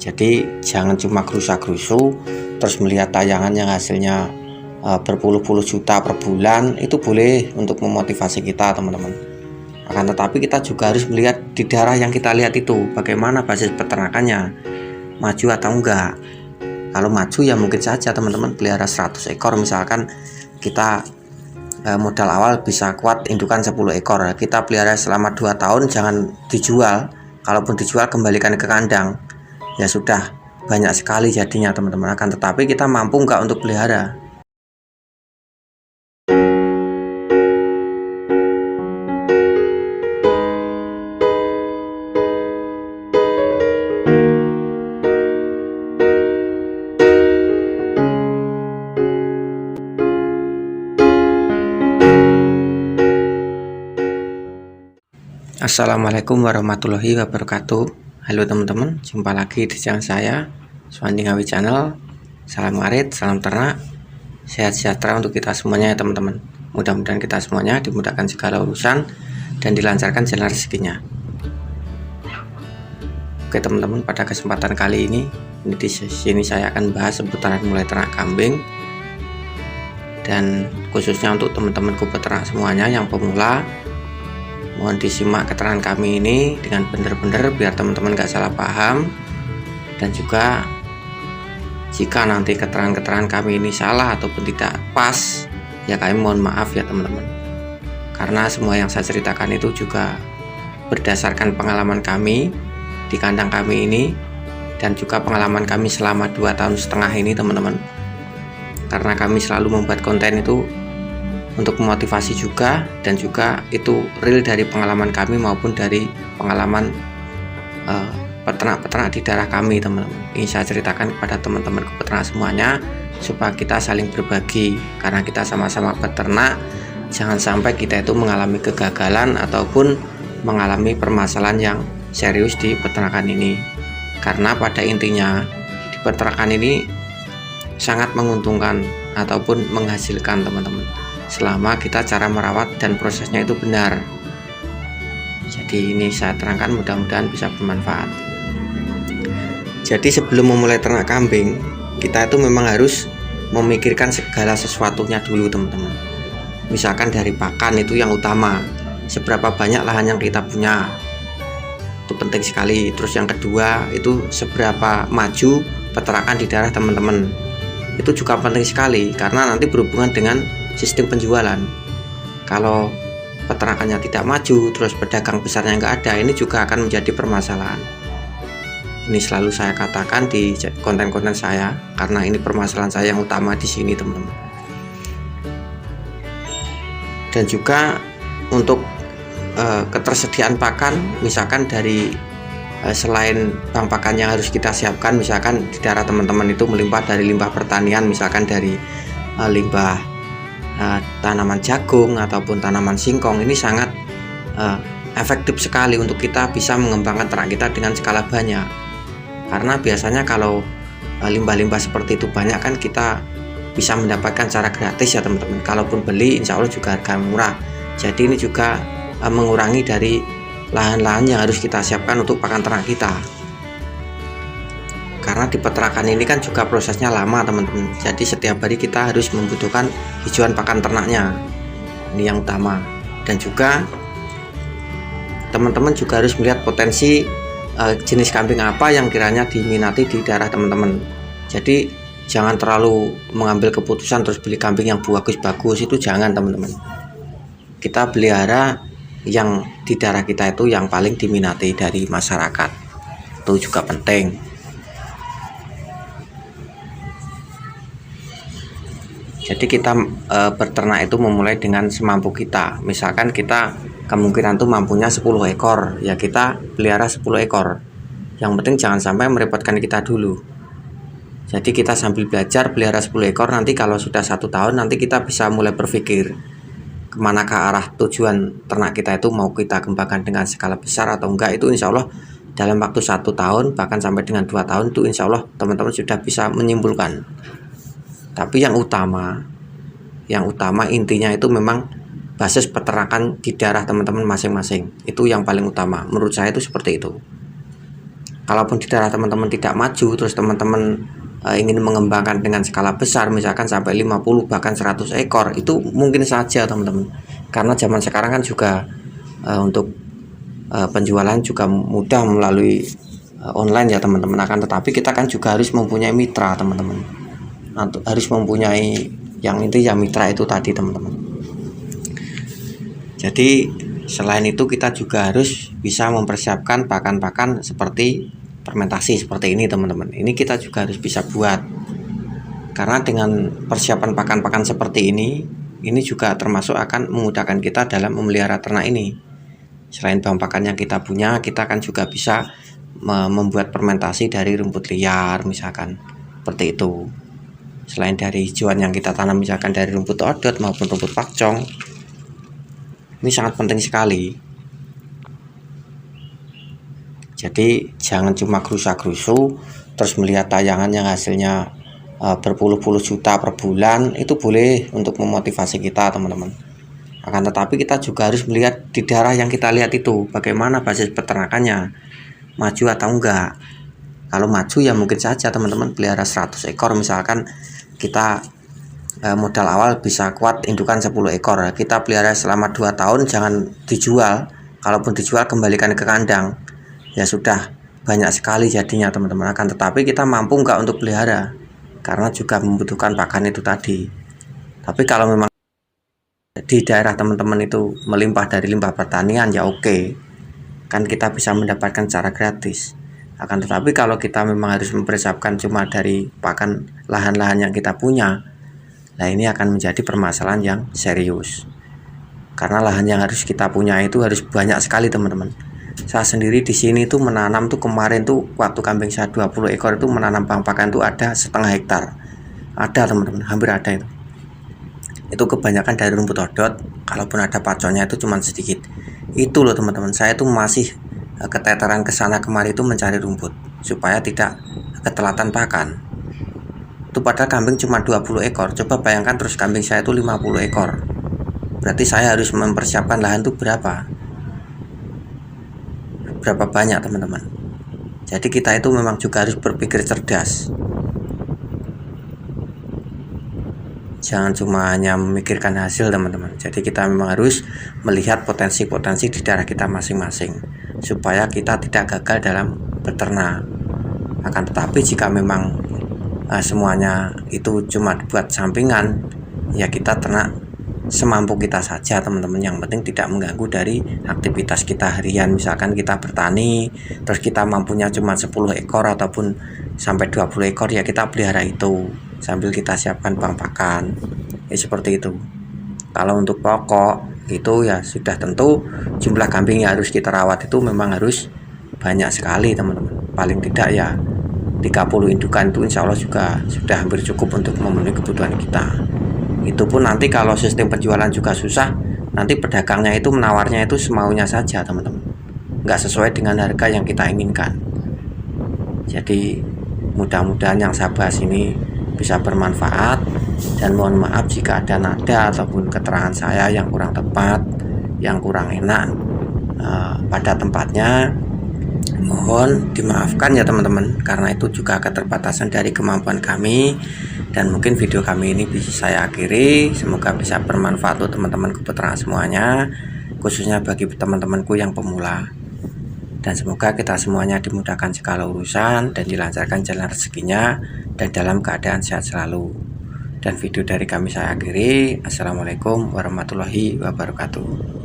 Jadi jangan cuma gerusa-gerusu terus melihat tayangan yang hasilnya berpuluh-puluh juta per bulan. Itu boleh untuk memotivasi kita teman-teman, akan tetapi kita juga harus melihat di daerah yang kita lihat itu bagaimana basis peternakannya, maju atau enggak. Kalau maju ya mungkin saja teman-teman pelihara 100 ekor misalkan, kita modal awal bisa kuat indukan 10 ekor. Kita pelihara selama 2 tahun, jangan dijual. Kalaupun dijual kembalikan ke kandang, ya sudah banyak sekali jadinya teman-teman. Akan tetapi kita mampu enggak untuk pelihara. Assalamualaikum warahmatullahi wabarakatuh. Halo teman-teman, jumpa lagi di channel saya, Suwandi Ngawi Channel. Salam ngarit, salam ternak, sehat sejahtera untuk kita semuanya ya teman-teman. Mudah-mudahan kita semuanya dimudahkan segala urusan dan dilancarkan jalan rezekinya. Oke teman-teman, pada kesempatan kali ini di sini saya akan bahas seputaran mulai ternak kambing, dan khususnya untuk teman-temanku peternak semuanya yang pemula. Mohon disimak keterangan kami ini dengan benar-benar biar teman-teman gak salah paham, dan juga jika nanti keterangan-keterangan kami ini salah ataupun tidak pas, ya kami mohon maaf ya teman-teman, karena semua yang saya ceritakan itu juga berdasarkan pengalaman kami di kandang kami ini, dan juga pengalaman kami selama 2,5 tahun ini teman-teman. Karena kami selalu membuat konten itu untuk memotivasi juga, dan juga itu real dari pengalaman kami maupun dari pengalaman peternak-peternak di daerah kami teman-teman. Ini saya ceritakan kepada teman-teman peternak semuanya supaya kita saling berbagi, karena kita sama-sama peternak. Jangan sampai kita itu mengalami kegagalan ataupun mengalami permasalahan yang serius di peternakan ini, karena pada intinya di peternakan ini sangat menguntungkan ataupun menghasilkan teman-teman, selama kita cara merawat dan prosesnya itu benar. Jadi ini saya terangkan, mudah-mudahan bisa bermanfaat. Jadi sebelum memulai ternak kambing, kita itu memang harus memikirkan segala sesuatunya dulu teman-teman. Misalkan dari pakan itu yang utama, seberapa banyak lahan yang kita punya, itu penting sekali. Terus yang kedua itu seberapa maju peternakan di daerah teman-teman, itu juga penting sekali, karena nanti berhubungan dengan sistem penjualan. Kalau peternakannya tidak maju, terus pedagang besarnya nggak ada, ini juga akan menjadi permasalahan. Ini selalu saya katakan di konten-konten saya, karena ini permasalahan saya yang utama di sini teman-teman. Dan juga untuk ketersediaan pakan, misalkan dari selain bank pakan yang harus kita siapkan, misalkan di daerah teman-teman itu melimpah dari limbah pertanian, misalkan dari limbah tanaman jagung ataupun tanaman singkong, ini sangat efektif sekali untuk kita bisa mengembangkan ternak kita dengan skala banyak. Karena biasanya kalau limbah-limbah seperti itu banyak kan kita bisa mendapatkan secara gratis ya teman-teman. Kalaupun beli insya Allah juga harga murah. Jadi ini juga mengurangi dari lahan-lahan yang harus kita siapkan untuk pakan ternak kita. Karena di peternakan ini kan juga prosesnya lama teman-teman. Jadi setiap hari kita harus membutuhkan hijauan pakan ternaknya. Ini yang utama. Dan juga teman-teman juga harus melihat potensi jenis kambing apa yang kiranya diminati di daerah teman-teman. Jadi jangan terlalu mengambil keputusan terus beli kambing yang bagus-bagus, itu jangan teman-teman. Kita pelihara yang di daerah kita itu yang paling diminati dari masyarakat, itu juga penting. Jadi kita berternak itu memulai dengan semampu kita. Misalkan kita kemungkinan tuh mampunya 10 ekor, ya kita pelihara 10 ekor. Yang penting jangan sampai merepotkan kita dulu. Jadi kita sambil belajar pelihara 10 ekor, nanti kalau sudah 1 tahun nanti kita bisa mulai berpikir kemana ke arah tujuan ternak kita itu, mau kita kembangkan dengan skala besar atau enggak. Itu insya Allah dalam waktu 1 tahun bahkan sampai dengan 2 tahun itu insya Allah teman-teman sudah bisa menyimpulkan. Tapi yang utama intinya itu memang basis peternakan di daerah teman-teman masing-masing, itu yang paling utama menurut saya, itu seperti itu. Kalaupun di daerah teman-teman tidak maju, terus teman-teman ingin mengembangkan dengan skala besar, misalkan sampai 50 bahkan 100 ekor, itu mungkin saja teman-teman. Karena zaman sekarang kan juga untuk penjualan juga mudah melalui online ya teman-teman. Akan tetapi kita kan juga harus mempunyai mitra teman-teman, harus mempunyai yang intinya mitra itu tadi teman-teman. Jadi selain itu kita juga harus bisa mempersiapkan pakan-pakan seperti fermentasi seperti ini teman-teman. Ini kita juga harus bisa buat, karena dengan persiapan pakan-pakan seperti ini juga termasuk akan memudahkan kita dalam memelihara ternak ini. Selain bahan pakan yang kita punya, kita kan juga bisa membuat fermentasi dari rumput liar misalkan seperti itu. Selain dari hijauan yang kita tanam misalkan dari rumput odot maupun rumput pakcong, ini sangat penting sekali. Jadi jangan cuma gerusa-gerusu terus melihat tayangan yang hasilnya berpuluh-puluh juta per bulan, itu boleh untuk memotivasi kita teman-teman. Akan tetapi kita juga harus melihat di daerah yang kita lihat itu bagaimana basis peternakannya, maju atau enggak. Kalau maju ya mungkin saja teman-teman pelihara 100 ekor misalkan, kita modal awal bisa kuat indukan 10 ekor. Kita pelihara selama 2 tahun, jangan dijual. Kalaupun dijual kembalikan ke kandang. Ya sudah banyak sekali jadinya teman-teman. Akan tetapi kita mampu enggak untuk pelihara, karena juga membutuhkan pakan itu tadi. Tapi kalau memang di daerah teman-teman itu melimpah dari limbah pertanian ya oke, kan kita bisa mendapatkan secara gratis. Akan tetapi kalau kita memang harus mempersiapkan cuma dari pakan lahan-lahan yang kita punya, nah ini akan menjadi permasalahan yang serius. Karena lahan yang harus kita punya itu harus banyak sekali teman-teman. Saya sendiri di sini tuh menanam tuh kemarin tuh waktu kambing saya 20 ekor itu menanam bahan pakan tuh ada setengah hektar. Ada teman-teman, hampir ada itu. Itu kebanyakan dari rumput odot, kalaupun ada paconnya itu cuma sedikit. Itu loh teman-teman, saya tuh masih keteteran ke sana kemari itu mencari rumput supaya tidak ketelatan pakan. Itu padahal kambing cuma 20 ekor. Coba bayangkan terus kambing saya itu 50 ekor. Berarti saya harus mempersiapkan lahan itu berapa banyak teman-teman. Jadi kita itu memang juga harus berpikir cerdas. Jangan cuma hanya memikirkan hasil teman-teman. Jadi kita memang harus melihat potensi-potensi di daerah kita masing-masing supaya kita tidak gagal dalam beternak. Akan tetapi jika memang semuanya itu cuma buat sampingan, ya kita ternak semampu kita saja teman-teman. Yang penting tidak mengganggu dari aktivitas kita harian. Misalkan kita bertani terus kita mampunya cuma 10 ekor ataupun sampai 20 ekor, ya kita pelihara itu sambil kita siapkan bahan pakan ya seperti itu. Kalau untuk pokok itu ya sudah tentu jumlah kambing yang harus kita rawat itu memang harus banyak sekali teman-teman. Paling tidak ya 30 indukan itu insya Allah juga sudah hampir cukup untuk memenuhi kebutuhan kita. Itu pun nanti kalau sistem penjualan juga susah, nanti pedagangnya itu menawarnya itu semaunya saja teman-teman, nggak sesuai dengan harga yang kita inginkan. Jadi mudah-mudahan yang saya bahas ini bisa bermanfaat, dan mohon maaf jika ada nada ataupun keterangan saya yang kurang tepat, yang kurang enak pada tempatnya, mohon dimaafkan ya teman-teman, karena itu juga keterbatasan dari kemampuan kami. Dan mungkin video kami ini bisa saya akhiri, semoga bisa bermanfaat untuk teman-teman peternak semuanya, khususnya bagi teman-temanku yang pemula. Dan semoga kita semuanya dimudahkan segala urusan dan dilancarkan jalan rezekinya dan dalam keadaan sehat selalu. Dan video dari kami saya akhiri. Assalamualaikum warahmatullahi wabarakatuh.